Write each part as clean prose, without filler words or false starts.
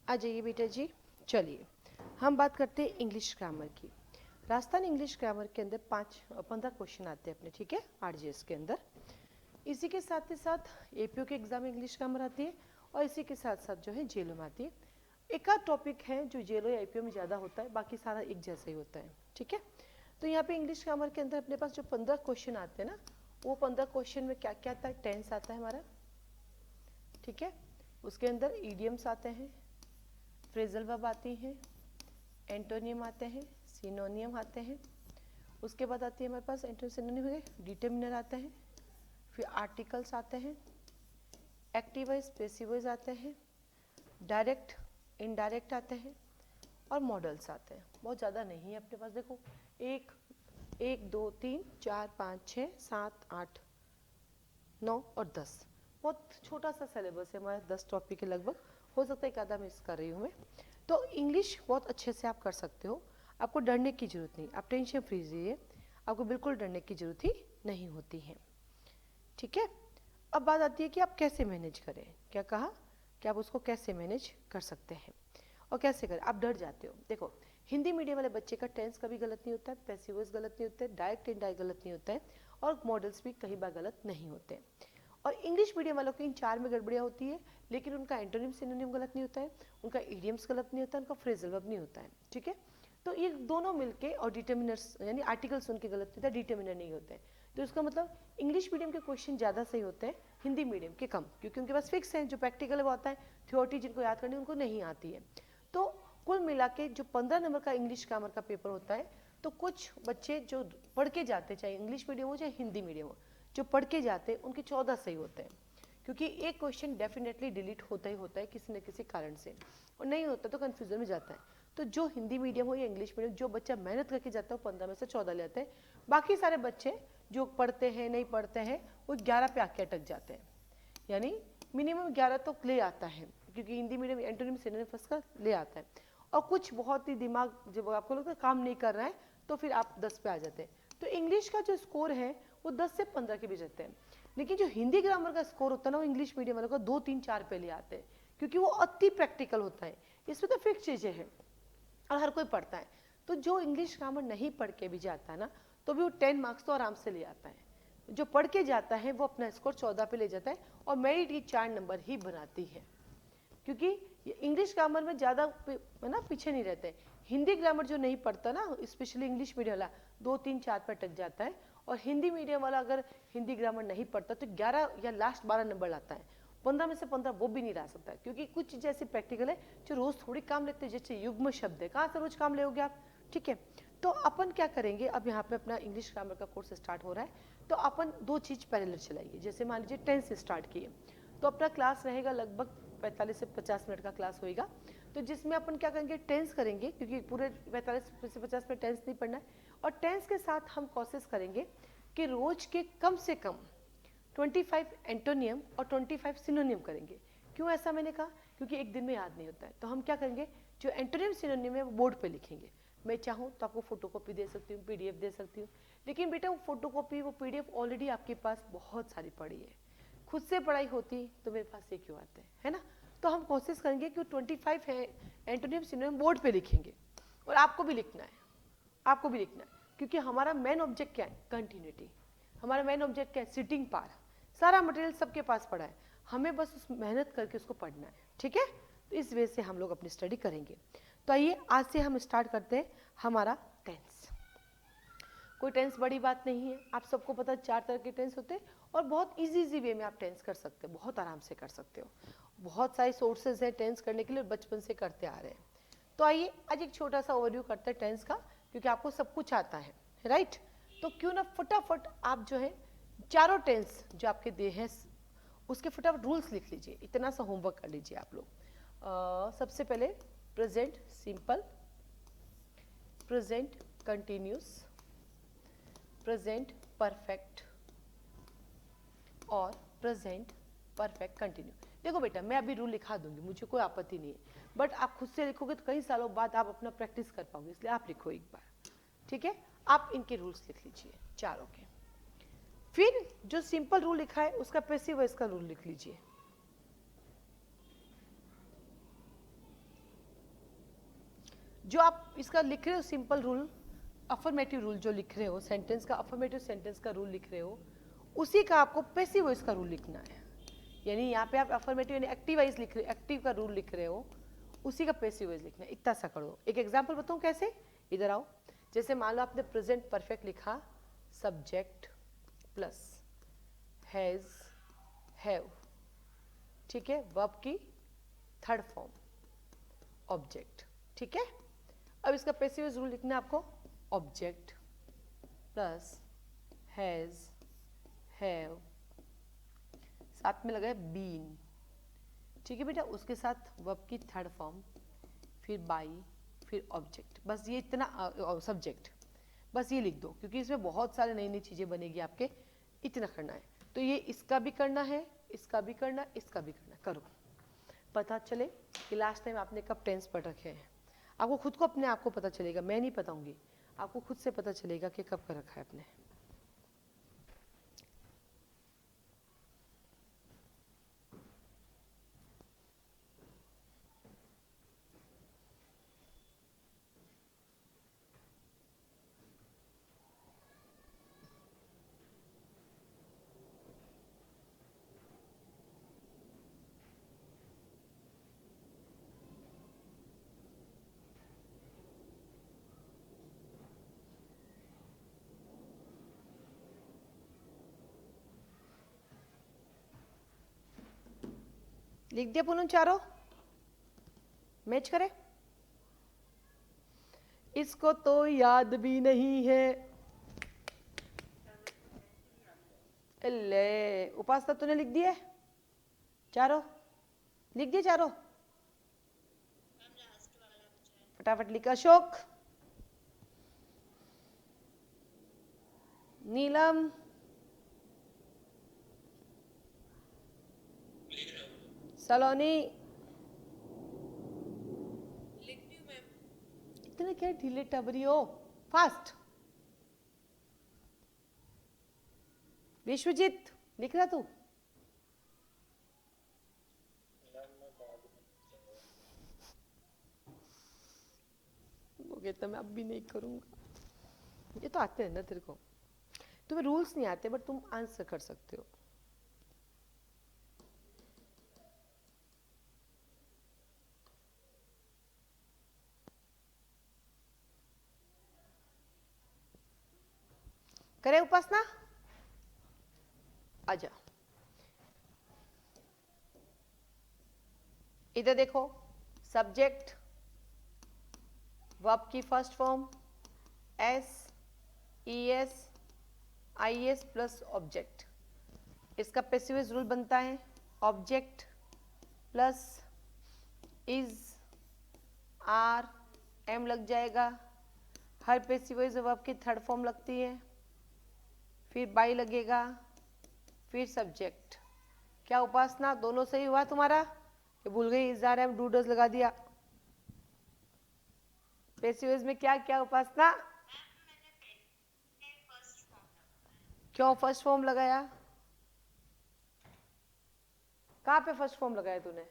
आ जाइए बेटा जी। चलिए हम बात करते हैं इंग्लिश ग्रामर की। राजस्थान इंग्लिश ग्रामर के अंदर 15 क्वेश्चन आते हैं अपने, ठीक है, आरजीएस के अंदर। इसी के साथ ही साथ एपीओ के एग्जाम में इंग्लिश ग्रामर आती है और इसी के साथ साथ जो है जेलो में आती है। एक आध टॉपिक है जो जेलो या एपीओ में ज़्यादा होता है, बाकी सारा एक जैसा ही होता है, ठीक है। तो यहाँ पे इंग्लिश ग्रामर के अंदर अपने पास जो 15 क्वेश्चन आते हैं ना, वो 15 क्वेश्चन में क्या क्या आता है? टेंस आता है हमारा, ठीक है। उसके अंदर ईडियम्स आते हैं, फ्रेजल वर्ब आती हैं, एंटोनियम आते हैं, सिनोनियम आते हैं। उसके बाद आती है हमारे पास एंटोनियम सिनोनियम हो गए, डिटर्मिनर आते हैं, फिर आर्टिकल्स आते हैं, एक्टिव वॉइस पैसिव वॉइस आते हैं, डायरेक्ट इनडायरेक्ट आते हैं और मॉडल्स आते हैं। बहुत ज़्यादा नहीं है अपने पास, देखो 1 2 3 4 5 6 7 8 9 और 10, बहुत छोटा सा सिलेबस है हमारा, 10 टॉपिक के लगभग। हो सकता है एक आधा मिस कर रही हूँ मैं। तो इंग्लिश बहुत अच्छे से आप कर सकते हो, आपको डरने की ज़रूरत नहीं, आप टेंशन फ्री रहिए, आपको बिल्कुल डरने की ज़रूरत ही नहीं होती है, ठीक है। अब बात आती है कि आप कैसे मैनेज करें। क्या कहा कि आप उसको कैसे मैनेज कर सकते हैं और कैसे करें। आप डर जाते हो, देखो हिंदी मीडियम वाले बच्चे का टेंस कभी गलत नहीं होता है, पैसिव वॉइस गलत नहीं होता है, डायरेक्ट इनडायरेक्ट गलत नहीं होता है और मॉडल्स भी कई बार गलत नहीं होते। और इंग्लिश मीडियम वालों की इन 4 में गड़बड़ियाँ होती है, लेकिन उनका एंटोनिम सिनोनिम गलत नहीं होता है, उनका इडियम्स गलत नहीं होता है, उनका फ्रेजल वर्ब नहीं होता है, ठीक है। तो ये दोनों मिलके, और डिटर्मिनर्स यानी आर्टिकल्स उनके गलत नहीं होता है, डिटर्मिनर नहीं होते हैं। तो इसका मतलब इंग्लिश मीडियम के क्वेश्चन ज़्यादा सही होते हैं, हिंदी मीडियम के कम, क्योंकि उनके पास फिक्स है, जो प्रैक्टिकल वो आता है, थ्योरी जिनको याद करनी उनको नहीं आती है। तो कुल मिला के जो 15 नंबर का इंग्लिश ग्रामर का पेपर होता है, तो कुछ बच्चे जो पढ़ के जाते, चाहे इंग्लिश मीडियम हो चाहे हिंदी मीडियम हो, जो पढ़ के जाते हैं उनके 14 सही होते हैं, क्योंकि एक क्वेश्चन डेफिनेटली डिलीट होता ही होता है किसी न किसी कारण से, और नहीं होता तो कन्फ्यूजन में जाता है। तो जो हिंदी मीडियम हो या इंग्लिश मीडियम, जो बच्चा मेहनत करके जाता है वो 15 में से 14 ले आते हैं। बाकी सारे बच्चे जो पढ़ते हैं नहीं पढ़ते हैं वो 11 पे आके अटक जाते हैं, यानी मिनिमम 11 तो ले आता है, क्योंकि Hindi medium antonym synonym first का ले आता है। और कुछ बहुत ही दिमाग जब आपको लगता है काम नहीं कर रहा है तो फिर आप 10 पे आ जाते हैं। तो इंग्लिश का जो स्कोर है वो 10 से 15 के बीच रहते हैं, लेकिन जो हिंदी ग्रामर का स्कोर होता है ना, वो इंग्लिश मीडियम वालों का 2 3 4 पे ले आते हैं, क्योंकि वो अति प्रैक्टिकल होता है, इसमें तो फिक्स चीज़ें हैं और हर कोई पढ़ता है। तो जो इंग्लिश ग्रामर नहीं पढ़ के भी जाता है ना, तो भी वो 10 मार्क्स तो आराम से ले आता है। जो पढ़ के जाता है वो अपना स्कोर 14 पे ले जाता है, और मेरिट ये 4 नंबर ही बनाती है, क्योंकि इंग्लिश ग्रामर में ज़्यादा है ना पीछे नहीं रहते। हिंदी ग्रामर जो नहीं पढ़ता ना, स्पेशली इंग्लिश मीडियम वाला 2 3 4 पर अटक जाता है, और हिंदी मीडियम वाला अगर हिंदी ग्रामर नहीं पढ़ता तो 11 या लास्ट 12 नंबर लाता है। 15 में से 15 वो भी नहीं ला सकता, क्योंकि कुछ चीज़ें ऐसी प्रैक्टिकल है जो रोज़ थोड़ी काम लेते हैं, जैसे युग्म शब्द है, कहाँ से रोज काम लेोगे आप, ठीक है। तो अपन क्या करेंगे, अब यहाँ पे अपना इंग्लिश ग्रामर का कोर्स स्टार्ट हो रहा है, तो अपन 2 चीज़ पैरेलल चलाइए। जैसे मान लीजिए टेंस स्टार्ट किए, तो अपना क्लास रहेगा लगभग 45 से 50 मिनट का क्लास होएगा। तो जिसमें अपन क्या करेंगे, टेंस करेंगे, क्योंकि पूरे 45 से 50 मिनट टेंस नहीं पढ़ना है, और टेंस के साथ हम कोशिश करेंगे कि रोज के कम से कम 25 एंटोनियम और 25 सिनोनियम करेंगे। क्यों ऐसा मैंने कहा, क्योंकि एक दिन में याद नहीं होता है। तो हम क्या करेंगे, जो एंटोनियम सिनोनियम है वो बोर्ड पे लिखेंगे। मैं चाहूँ तो आपको फोटोकॉपी दे सकती हूँ, पीडीएफ दे सकती हूँ, लेकिन बेटा वो फोटोकॉपी वो पीडीएफ ऑलरेडी आपके पास बहुत सारी पड़ी है। खुद से पढ़ाई होती तो मेरे पास ये क्यों आते हैं, है ना। तो हम कोशिश करेंगे कि 25 है एंटोनियम सिनोनिम बोर्ड पे लिखेंगे, और आपको भी लिखना है, आपको भी लिखना है, क्योंकि हमारा मेन ऑब्जेक्ट क्या है, कंटिन्यूटी। हमारा मेन ऑब्जेक्ट क्या है, सिटिंग पार। सारा मटेरियल सबके पास पड़ा है, हमें बस उस मेहनत करके उसको पढ़ना है, ठीक है। तो इस वजह से हम लोग अपनी स्टडी करेंगे। तो आइए आज से हम स्टार्ट करते हैं हमारा टेंस। कोई टेंस बड़ी बात नहीं है, आप सबको पता 4 तरह के टेंस होते हैं, और बहुत इजी वे में आप टेंस कर सकते हो, बहुत आराम से कर सकते हो। बहुत सारे सोर्सेज हैं टेंस करने के लिए, बचपन से करते आ रहे हैं। तो आइए आज एक छोटा सा ओवरव्यू करते हैं टेंस का, क्योंकि आपको सब कुछ आता है, राइट। तो क्यों ना फटाफट आप जो है चारों टेंस जो आपके दे हैं उसके फटाफट रूल्स लिख लीजिए, इतना सा होमवर्क कर लीजिए आप लोग। सबसे पहले present simple, present continuous, present perfect और प्रेजेंट परफेक्ट कंटिन्यू। देखो बेटा मैं अभी रूल लिखा दूंगी, मुझे कोई आपत्ति नहीं है, बट आप खुद से लिखोगे तो कई सालों बाद आप अपना प्रैक्टिस कर पाओगे, इसलिए आप लिखो एक बार, ठीक है। आप इनके रूल्स लिख लीजिए चारों के। फिर जो सिंपल रूल लिखा है उसका पैसिव वॉइस का रूल लिख लीजिए। जो आप इसका लिख रहे हो सिंपल रूल, अफर्मेटिव रूल जो लिख रहे हो, सेंटेंस का अफर्मेटिव सेंटेंस का रूल लिख रहे हो, उसी का आपको पैसिव वॉइस का रूल लिखना है। यानी यहाँ पे आप अफर्मेटिव यानी एक्टिव वॉइस लिख रहे हो, एक्टिव का रूल लिख रहे हो, उसी का पैसिव वॉइस लिखना है। इतना सा करो। एक एग्जांपल बताऊँ कैसे, इधर आओ। जैसे मान लो आपने प्रेजेंट परफेक्ट लिखा, सब्जेक्ट प्लस हैज हैव, ठीक है, वर्ब की थर्ड फॉर्म ऑब्जेक्ट, ठीक है। अब इसका पैसिव वॉइस रूल लिखना है आपको, ऑब्जेक्ट प्लस हैज हैव, साथ में लगा है बीन, ठीक है बेटा, उसके साथ वर्ब की थर्ड फॉर्म, फिर बाई, फिर ऑब्जेक्ट, बस ये इतना सब्जेक्ट, बस ये लिख दो, क्योंकि इसमें बहुत सारे नई नई चीजें बनेगी आपके, इतना करना है। तो ये इसका भी करना है, इसका भी करना है, इसका भी करना है, करो। पता चले कि लास्ट टाइम आपने कब टेंस पढ़ रखे हैं। आपको खुद को अपने आप को पता चलेगा, मैं नहीं बताऊंगी, आपको खुद से पता चलेगा कि कब कर रखा है आपने। लिख दिया पूनम चारों, मैच करे। इसको तो याद भी नहीं है, ले उपासना तूने लिख दिए चारों, लिख दिए चारों, फटाफट लिखा। अशोक, नीलम, सलोनी, इतने क्या ढीले टबरी हो, फास्ट। विश्वजीत लिख रहा तू, वो कहता मैं अब भी नहीं करूंगा। ये तो आते हैं ना तेरे को, तुम्हें रूल्स नहीं आते, बट तुम आंसर कर सकते हो। करे उपासना, आजा इधर देखो। सब्जेक्ट, वर्ब की first form S E S I S plus object, इसका पैसिव वॉइस रूल बनता है object plus is are am लग जाएगा, हर पैसिव वॉइस वर्ब की थर्ड फॉर्म लगती है, फिर बाई लगेगा, फिर सब्जेक्ट। क्या उपासना दोनों सही हुआ तुम्हारा, ये भूल गई, is are am do does लगा दिया। पैसिव वॉइस में क्या क्या उपासना, क्यों फर्स्ट फॉर्म लगाया, कहां पे फर्स्ट फॉर्म लगाया तूने,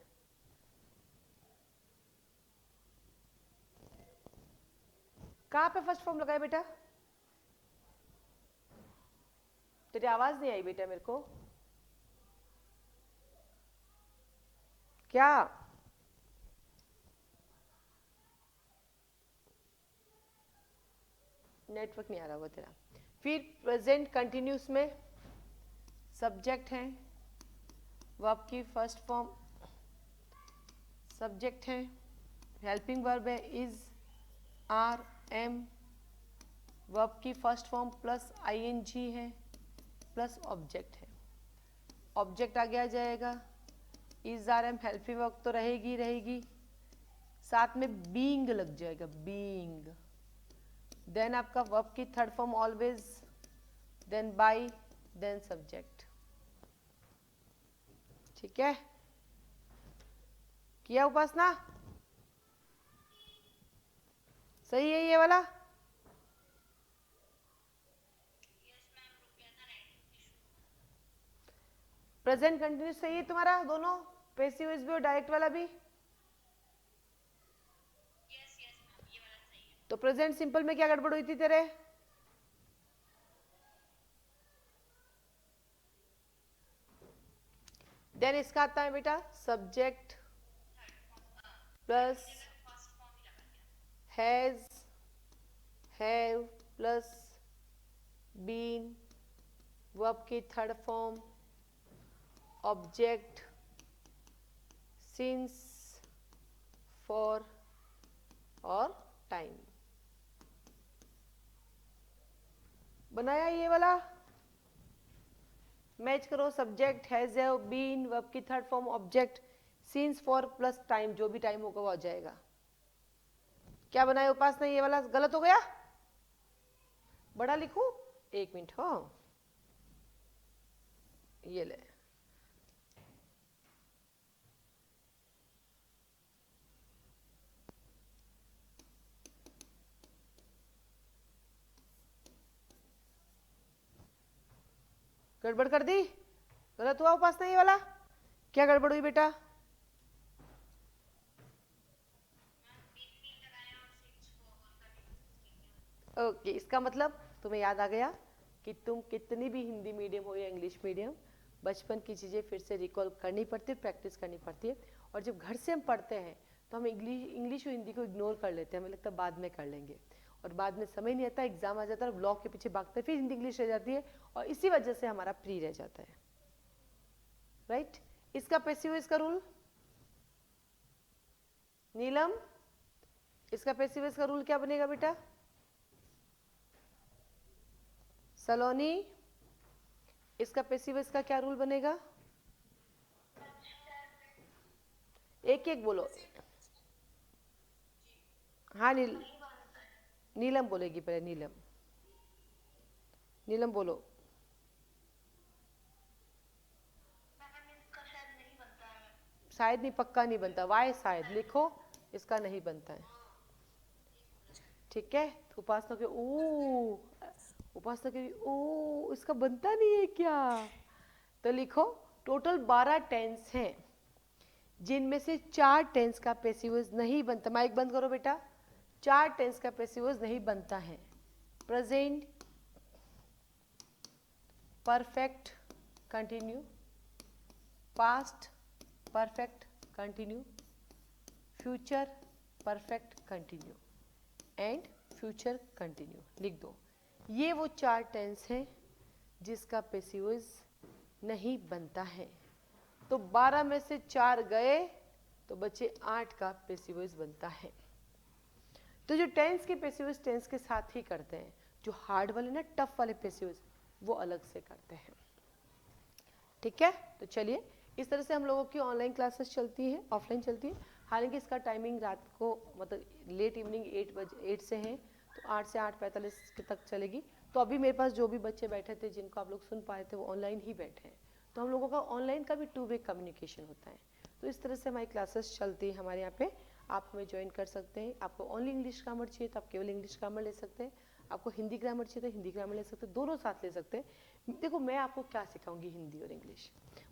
कहां पे फर्स्ट फॉर्म लगाया बेटा, तेरी आवाज नहीं आई बेटा मेरे को, क्या नेटवर्क नहीं आ रहा होगा तेरा। फिर प्रेजेंट कंटिन्यूस में सब्जेक्ट है, वर्ब की फर्स्ट फॉर्म सब्जेक्ट है, हेल्पिंग वर्ब है इज आर एम, वर्ब की फर्स्ट फॉर्म प्लस आईएनजी है प्लस ऑब्जेक्ट है, ऑब्जेक्ट आगे आ जाएगा, is are am helping verb तो रहेगी रहेगी, साथ में बीइंग लग जाएगा, बीइंग, देन आपका वर्ब की third form always, then by, then subject, ठीक है। किया उपासना, सही है ये वाला, प्रेजेंट कंटिन्यूस सही है तुम्हारा दोनों, पैसिव वॉइस भी और डायरेक्ट वाला भी। तो प्रेजेंट सिंपल में क्या गड़बड़ हुई थी तेरे? देन इसका आता है बेटा subject plus has, have plus been, verb की third form, object, since, for और टाइम। बनाया ये वाला? मैच करो subject, has, have, been, verb की third form, object, since, for plus time, जो भी टाइम होगा वो आ जाएगा। क्या बनाया उपासना? ये वाला गलत हो गया? बड़ा लिखूं? एक मिनट हो, ये ले। गड़बड़ कर दी? गलत हुआ उपासना ये वाला? क्या गड़बड़ हुई बेटा? ओके, इसका मतलब तुम्हें याद आ गया कि तुम कितनी भी हिंदी मीडियम हो या इंग्लिश मीडियम, बचपन की चीज़ें फिर से रिकॉल करनी पड़ती है, प्रैक्टिस करनी पड़ती है। और जब घर से हम पढ़ते हैं तो हम इंग्लिश और हिंदी को इग्नोर कर लेते हैं, हमें लगता है बाद में कर लेंगे, और बाद में समय नहीं आता, एग्जाम आ जाता है, ब्लॉक के पीछे भागते हैं, फिर हिंदी इंग्लिश रह जाती है, और इसी वजह से हमारा प्री रह जाता है। राइट? इसका पैसिव वॉइस का रूल नीलम, इसका पैसिव वॉइस का रूल क्या बनेगा बेटा? सलोनी, इसका पैसिव वॉइस का क्या रूल बनेगा? एक एक बोलो। हाँ नीलम बोलेगी पहले, नीलम, नीलम बोलो। शायद नहीं, पक्का नहीं बनता, वाई शायद लिखो, इसका नहीं बनता है। ठीक है, उपासना के ओ, उपासना के ओ, इसका बनता नहीं है क्या? तो लिखो टोटल 12 टेंस हैं, जिनमें से 4 टेंस का पैसिव वॉइस नहीं बनता। माइक बंद करो बेटा। 4 टेंस का पैसिव वॉइस नहीं बनता है। Present perfect continue, past perfect continue, future perfect continue and future continue. लिख दो, ये वो 4 टेंस हैं जिसका पैसिव वॉइस नहीं बनता है। तो 12 में से 4 गए तो बचे 8 का पैसिव वॉइस बनता है। तो जो टेंस के पैसिव वॉइस टेंस के साथ ही करते हैं, जो हार्ड वाले ना, टफ वाले पैसिव वॉइस वो अलग से करते हैं। ठीक है, तो चलिए, इस तरह से हम लोगों की ऑनलाइन क्लासेस चलती हैं, ऑफलाइन चलती है। हालांकि इसका टाइमिंग रात को मतलब लेट इवनिंग 8 से है, तो 8 से 8:45 तक चलेगी। तो अभी मेरे पास जो भी बच्चे बैठे थे जिनको आप लोग सुन पाए थे वो ऑनलाइन ही बैठे हैं। तो हम लोगों का ऑनलाइन का भी 2 वे कम्युनिकेशन होता है। तो इस तरह से हमारी क्लासेस चलती है हमारे यहाँ पे। आप हमें ज्वाइन कर सकते हैं। आपको ओनली इंग्लिश ग्रामर चाहिए तो आप केवल इंग्लिश ग्रामर ले सकते हैं, आपको हिंदी ग्रामर चाहिए तो हिंदी ग्रामर ले सकते हैं, दोनों साथ ले सकते हैं। देखो, मैं आपको क्या सिखाऊंगी, हिंदी और इंग्लिश,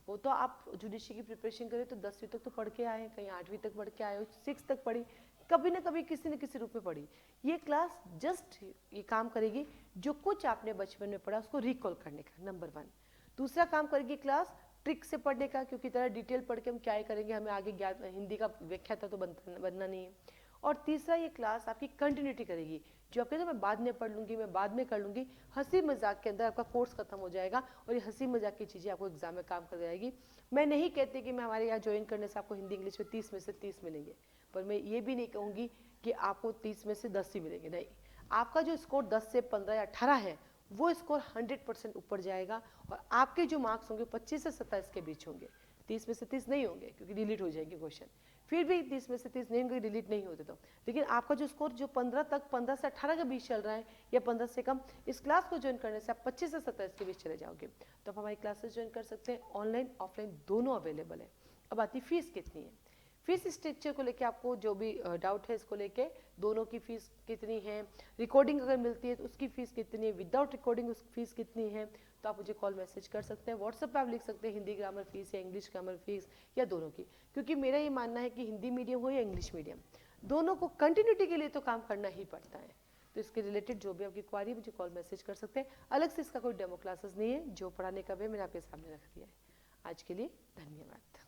वो तो आप जुडिशरी की प्रिपरेशन करें तो 10वीं तक तो पढ़ के आए, कहीं 8वीं तक पढ़ के आए हो, 6 तक पढ़ी, कभी ना कभी किसी न किसी रूप में पढ़ी। ये क्लास जस्ट ये काम करेगी, जो कुछ आपने बचपन में पढ़ा उसको रिकॉल करने का, नंबर 1। दूसरा काम करेगी क्लास ट्रिक से पढ़ने का, क्योंकि तरह डिटेल पढ़ के हम क्या ही करेंगे, हमें आगे ज्ञान हिंदी का व्याख्याता तो बनना नहीं है। और तीसरा, ये क्लास आपकी कंटिन्यूटी करेगी, जो आप कहते हैं मैं बाद में पढ़ लूंगी, मैं बाद में कर लूंगी, हंसी मजाक के अंदर आपका कोर्स खत्म हो जाएगा और ये हंसी मजाक की चीज़ें आपको एग्जाम में काम कर जाएगी। मैं नहीं कहती कि मैं हमारे यहाँ ज्वाइन करने से आपको हिंदी इंग्लिश में 30 में से 30 मिलेंगे, पर मैं ये भी नहीं कहूँगी कि आपको 30 में से 10 ही मिलेंगे। नहीं, आपका जो स्कोर 10 से 15 या 18 है वो स्कोर 100% ऊपर जाएगा, और आपके जो मार्क्स होंगे 25 से 27 के बीच होंगे। 30 में से 30 नहीं होंगे क्योंकि डिलीट हो जाएंगे क्वेश्चन, फिर भी 30 में से 30 नहीं होंगे, डिलीट नहीं होते तो। लेकिन आपका जो स्कोर जो 15 से 18 के बीच चल रहा है या 15 से कम, इस क्लास को ज्वाइन करने से आप 25 से 27 के बीच चले जाओगे। तो आप हमारी क्लासेस ज्वाइन कर सकते हैं, ऑनलाइन ऑफलाइन दोनों अवेलेबल है। अब आती फीस कितनी है। फीस स्ट्रक्चर को लेके आपको जो भी डाउट है इसको लेके, दोनों की फीस कितनी है, रिकॉर्डिंग अगर मिलती है तो उसकी फीस कितनी है, विदाउट रिकॉर्डिंग उसकी फीस कितनी है, तो आप मुझे कॉल मैसेज कर सकते हैं। व्हाट्सएप पे आप लिख सकते हैं हिंदी ग्रामर फीस या इंग्लिश ग्रामर फीस या दोनों की, क्योंकि मेरा ये मानना है कि हिंदी मीडियम हो या इंग्लिश मीडियम, दोनों को कंटिन्यूटी के लिए तो काम करना ही पड़ता है। तो इसके रिलेटेड जो भी आपकी क्वारी मुझे कॉल मैसेज कर सकते हैं। अलग से इसका कोई डेमो क्लासेस नहीं है, जो पढ़ाने का भी मैंने आपके सामने रख दिया है। आज के लिए धन्यवाद।